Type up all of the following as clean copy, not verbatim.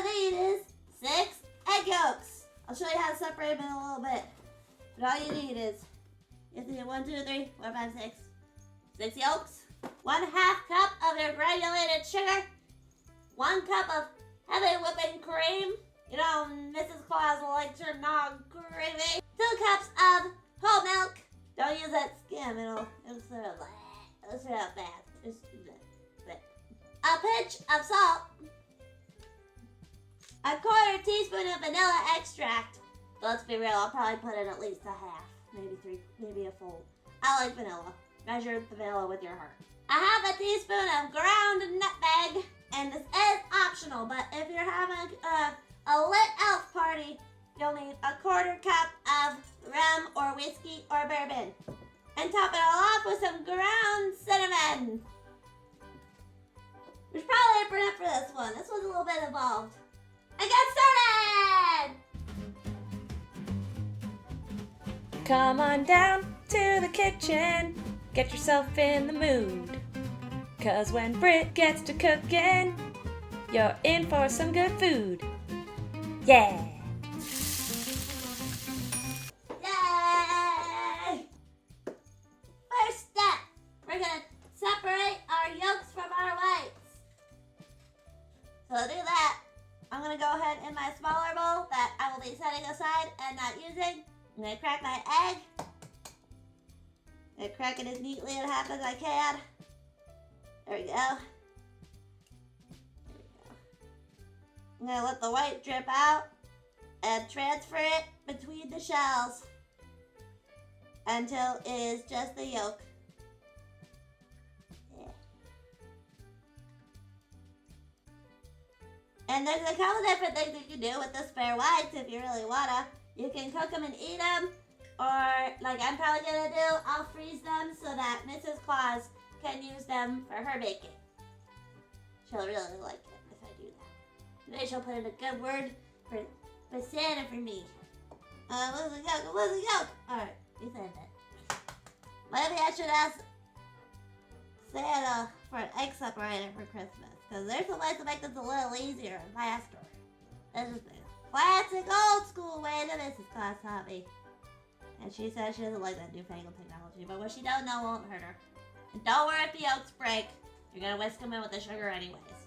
gonna need is 6 egg yolks. I'll show you how to separate them in a little bit. But all you need is, you have to do 1, 2, 3, 4, 5, 6. 6 yolks, 1/2 cup of your granulated sugar, 1 cup of heavy whipping cream. You know, Mrs. Claus likes her nog gravy. 2 cups of whole milk. Don't use that skim, it'll sort of bad. Just a pinch of salt. A 1/4 teaspoon of vanilla extract. Let's be real, I'll probably put in at least a half, maybe 3, maybe a full. I like vanilla. Measure the vanilla with your heart. A 1/2 teaspoon of ground nutmeg, and this is optional, but if you're having a lit elf party, you'll need a 1/4 cup of rum or whiskey or bourbon. And top it all off with some ground cinnamon. There's probably a Britt for this one. This one's a little bit involved. And get started! Come on down to the kitchen, get yourself in the mood. 'Cause when Britt gets to cooking, you're in for some good food. Yeah! Yay! First step, we're gonna separate our yolks from our whites. So to do that, I'm gonna go ahead in my smaller bowl that I will be setting aside and not using. I'm gonna crack my egg. I'm gonna crack it as neatly in half as I can. There we go. I'm gonna let the white drip out and transfer it between the shells until it is just the yolk. Yeah. And there's a couple different things you can do with the spare whites if you really wanna. You can cook them and eat them, or like I'm probably gonna do, I'll freeze them so that Mrs. Claus can use them for her baking. She'll really like it if I do that. Maybe she'll put in a good word for Santa for me. Where's the yolk? Where's the yolk? Alright, you said that. Maybe I should ask Santa for an egg separator for Christmas, because there's some ways to make this a little easier and faster. This is the classic old school way that Mrs. Claus taught me. And she says she doesn't like that newfangled technology, but what she don't know won't hurt her. And don't worry if the yolks break. You're gonna whisk them in with the sugar anyways.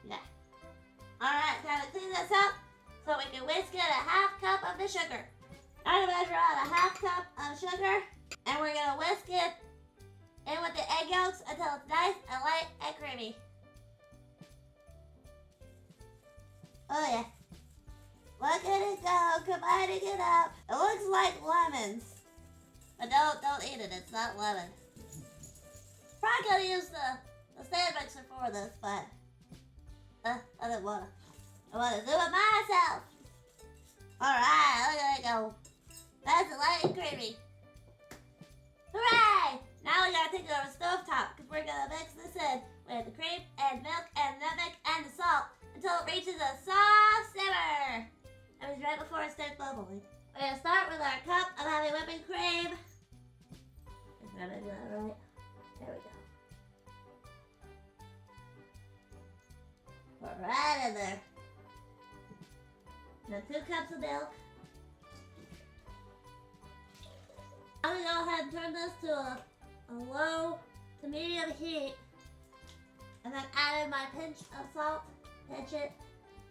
Yeah. Alright, time to clean this up so we can whisk in a 1/2 cup of the sugar. I'm gonna measure out a 1/2 cup of sugar, and we're gonna whisk it in with the egg yolks until it's nice and light and creamy. Oh yeah. Look at it go, combining it up. It looks like lemons. But don't eat it, it's not lemon. Probably gonna use the stand mixer for this, but I didn't wanna. I wanna do it myself. Alright, look at it go. Nice and light and creamy. Hooray! Now we gotta take it over the stovetop, because we're gonna mix this in with the cream and milk and nutmeg and the salt until it reaches a soft simmer. That was right before it starts bubbling. We're gonna start with our cup of heavy whipping cream. Is that right? There we go. Put right in there. Now 2 cups of milk. I'm gonna go ahead and turn this to a low to medium heat. And then add in my pinch of salt. Pinch it.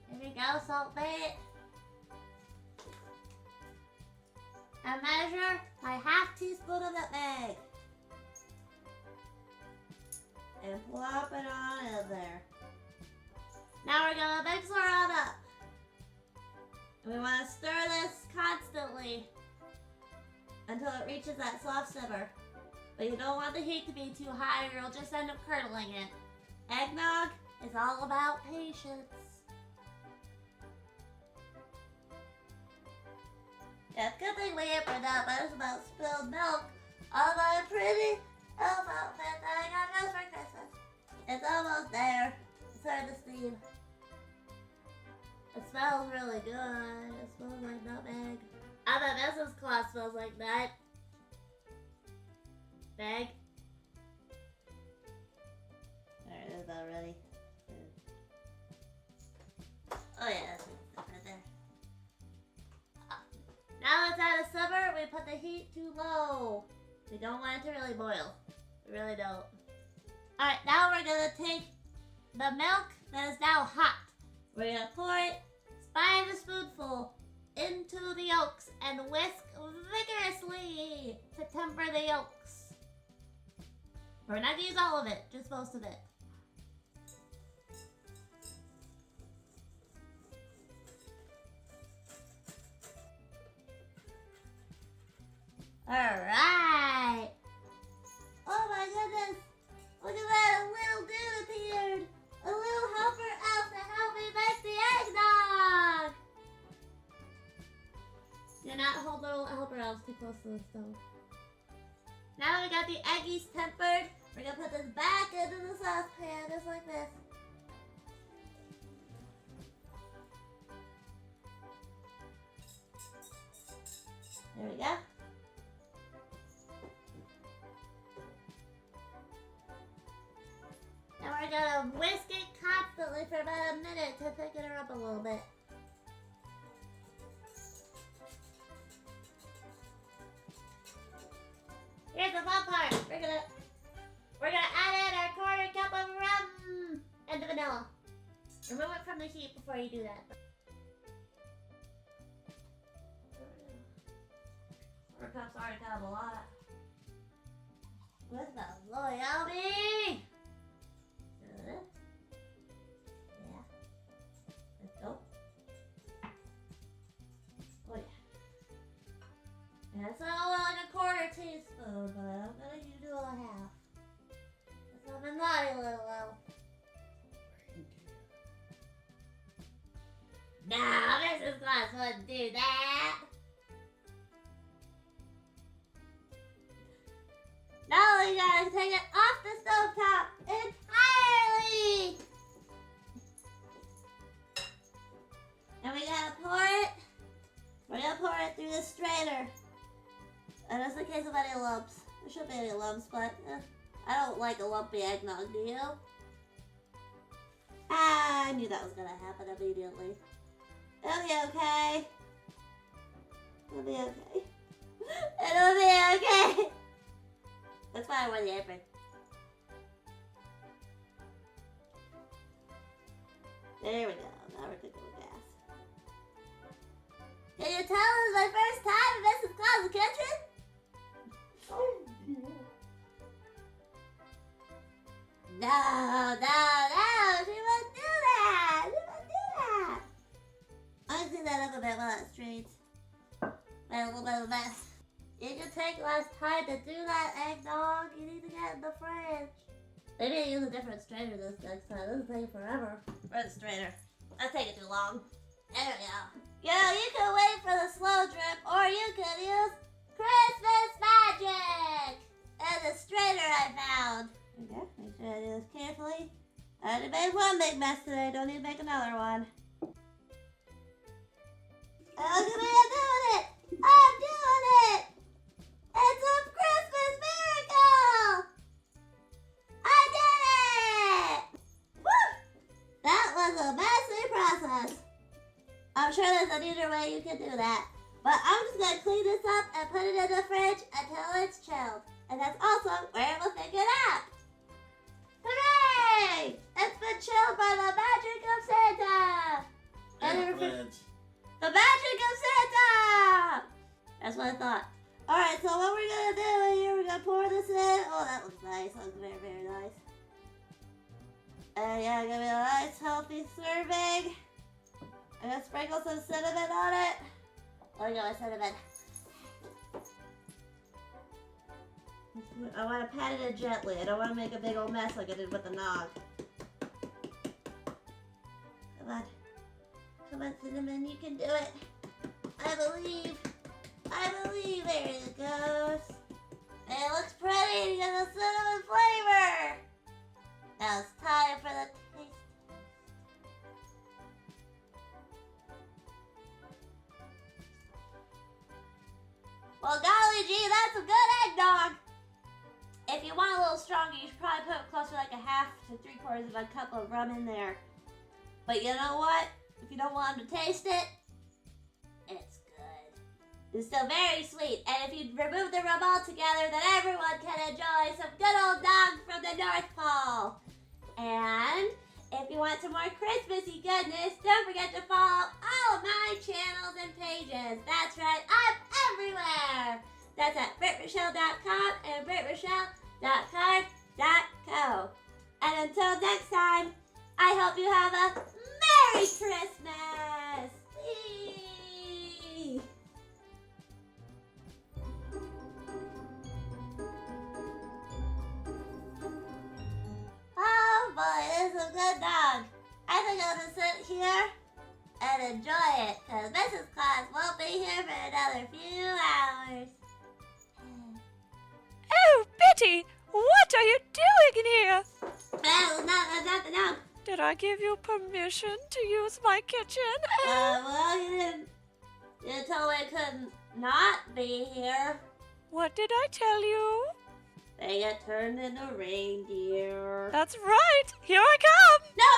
There we go, salt bait. And measure my 1/2 teaspoon of nutmeg. And plop it on in there. Now we're gonna mix her on up. And we wanna stir this constantly until it reaches that soft simmer. But you don't want the heat to be too high or you'll just end up curdling it. Eggnog is all about patience. Yeah, good thing we ain't been out much about spilled milk on my pretty elf outfit that I got just for Christmas. It's almost there. It's hard to steam. It smells really good. It smells like nutmeg. I bet Mrs. Claus smells like nutmeg. about ready. Oh yeah, that's stuff right there. Now it's out of summer, we put the heat too low. We don't want it to really boil. We really don't. Alright, now we're gonna take the milk that is now hot. We're gonna pour it by the spoonful into the yolks and whisk vigorously to temper the yolks. We're not gonna use all of it, just most of it. Alright! Oh my goodness! Look at that! A little dude appeared! A little helper elf to help me make the eggnog! Do not hold little helper elves too close to the stove. Now that we got the eggies tempered, we're gonna put this back into the saucepan just like this. There we go. And we're gonna whisk it constantly for about a minute to thicken her up a little bit. Here's the fun part. We're gonna add in our quarter cup of rum and the vanilla. Remove it from the heat before you do that. Quarter cup's already kind of a lot. What smells so yummy? Good. Yeah. Let's go. Oh yeah. That's like a quarter teaspoon, but I'm gonna do a half. That's not a naughty little elf. No, Mrs. Claus wouldn't do that. Now we gotta take it off the stovetop entirely. And we gotta pour it. We're gonna pour it through the strainer. And that's in case of any lumps. There shouldn't be any lumps, but I don't like a lumpy eggnog, do you? I knew that was gonna happen immediately. It'll be okay. It'll be okay. It'll be okay. That's why I wore the apron. There we go. Now we're cooking with gas. Can you tell it was my first time in Mrs. Claus' kitchen? No, she wouldn't do that. She wouldn't do that. I'm gonna clean that up a bit while it strains. Made a little bit of a mess. It can take less time to do that eggnog. You need to get in the fridge. Maybe I use a different strainer this next time. This is taking forever. Where's the strainer? That's taking too long. There we go. You can wait for the slow drip, or you can use Christmas magic! And the strainer I found. Okay, make sure I do this carefully. I already made one big mess today. Don't need to make another one. Oh, look at me, I'm doing it! I'm doing it! It's a Christmas miracle! I did it! Woo! That was a messy process. I'm sure there's a neater way you can do that. But I'm just going to clean this up and put it in the fridge until it's chilled. And that's also where we'll pick it up. Hooray! It's been chilled by the magic of Santa! The magic of Santa! That's what I thought. Alright, so what we're going to do here, we're going to pour this in. Oh, that looks nice. That looks very, very nice. And yeah, give me a nice healthy serving. I'm going to sprinkle some cinnamon on it. Oh, no, cinnamon. I want to pat it in gently. I don't want to make a big old mess like I did with the nog. Come on. Come on, cinnamon, you can do it. I believe. There it goes. And it looks pretty. You got the cinnamon flavor. Now it's time for the taste. Well, golly gee, that's a good eggnog. If you want a little stronger, you should probably put closer to like a half to 3/4 of a cup of rum in there. But you know what? If you don't want them to taste it, it's good. It's still very sweet. And if you remove the rum altogether, then everyone can enjoy some good old nog from the North Pole. And if you want some more Christmassy goodness, don't forget to follow all of my channels and pages. That's right, I'm everywhere. That's at BrittRachelle.com and BrittRachelle.card.co. And until next time, I hope you have a Merry Christmas! Whee! Oh boy, this is a good dog. I think I'll just sit here and enjoy it, because Mrs. Claus won't be here for another few hours. Oh, Betty, what are you doing in here? Well, no. Did I give you permission to use my kitchen? Well, you told me I couldn't not be here. What did I tell you? They get turned into reindeer. That's right. Here I come. No,